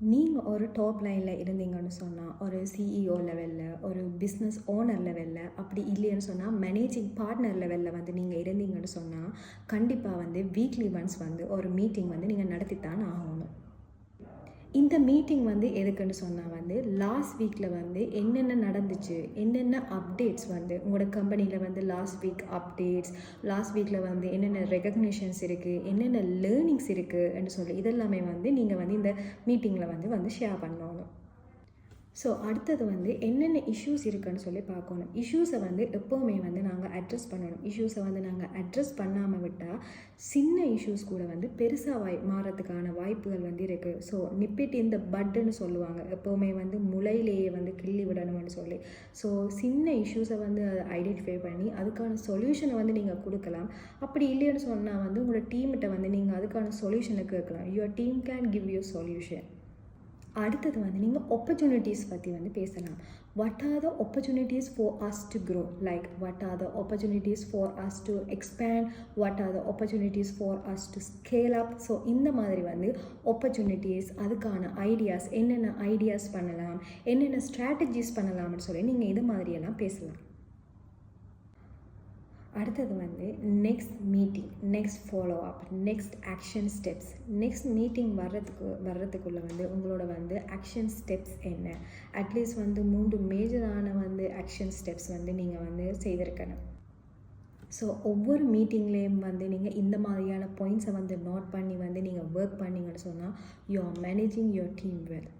நீங்கள் ஒரு டாப் லைனில் இருந்தீங்கன்னு சொன்னால், ஒரு சிஇஓ லெவலில், ஒரு பிஸ்னஸ் ஓனர் லெவலில், அப்படி இல்லைன்னு சொன்னால் மேனேஜிங் பார்ட்னர் லெவலில் வந்து நீங்கள் இருந்தீங்கன்னு சொன்னால், கண்டிப்பாக வந்து வீக்லி ஒன்ஸ் வந்து ஒரு மீட்டிங் வந்து நீங்கள் நடத்தித்தான் ஆகணும். இந்த மீட்டிங் வந்து எதுக்குன்னு சொன்னால் வந்து லாஸ்ட் வீக்கில் வந்து என்னென்ன நடந்துச்சு, என்னென்ன அப்டேட்ஸ் வந்து உங்களோட கம்பெனியில் வந்து லாஸ்ட் வீக் அப்டேட்ஸ், லாஸ்ட் வீக்கில் வந்து என்னென்ன ரெகக்னிஷன்ஸ் இருக்குது, என்னென்ன லேர்னிங்ஸ் இருக்குதுன்னு சொல்லி இதெல்லாமே வந்து நீங்கள் வந்து இந்த மீட்டிங்கில் வந்து ஷேர் பண்ணணும். ஸோ அடுத்தது வந்து என்னென்ன இஷ்யூஸ் இருக்குன்னு சொல்லி பார்க்கணும். இஷ்யூஸை வந்து எப்போவுமே வந்து நாங்கள் அட்ரஸ் பண்ணணும். இஷ்யூஸை வந்து நாங்கள் அட்ரஸ் பண்ணாமல் விட்டால் சின்ன இஷ்யூஸ் கூட வந்து பெருசாக மாறத்துக்கான வாய்ப்புகள் வந்து இருக்குது. ஸோ நிப்பிட் இந்த பட்டுன்னு சொல்லுவாங்க, எப்போவுமே வந்து முளையிலேயே வந்து கிள்ளி விடணும்னு சொல்லி. ஸோ சின்ன இஷ்யூஸை வந்து அதை ஐடென்டிஃபை பண்ணி அதுக்கான சொல்யூஷனை வந்து நீங்கள் கொடுக்கலாம். அப்படி இல்லைன்னு சொன்னால் வந்து உங்களோட டீம்கிட்ட வந்து நீங்கள் அதுக்கான சொல்யூஷனை கேட்கலாம். Your team can give you solution. அடுத்தது வந்து நீங்கள் ஆப்பர்ச்சுனிட்டிஸ் பற்றி வந்து பேசலாம். What are the opportunities for us to grow, like what are the opportunities for us to expand, what are the opportunities for us to scale up. So இந்த மாதிரி வந்து opportunities, அதுக்கான ஐடியாஸ், என்னென்ன ஐடியாஸ் பண்ணலாம், என்னென்ன ஸ்ட்ராட்டஜிஸ் பண்ணலாம்னு சொல்லி நீங்கள் இது மாதிரியெல்லாம் பேசலாம். அடுத்தது வந்து next meeting, next follow up, next action steps. Next meeting வர்றதுக்குள்ளே வந்து உங்களோட வந்து ஆக்ஷன் ஸ்டெப்ஸ் என்ன, அட்லீஸ்ட் வந்து 3 மேஜரான வந்து ஆக்ஷன் ஸ்டெப்ஸ் வந்து நீங்கள் வந்து செய்திருக்கணும். ஸோ ஒவ்வொரு மீட்டிங்லேயும் வந்து நீங்கள் இந்த மாதிரியான பாயிண்ட்ஸை வந்து நோட் பண்ணி வந்து நீங்கள் ஒர்க் பண்ணிங்கன்னு சொன்னால் you are managing your team well.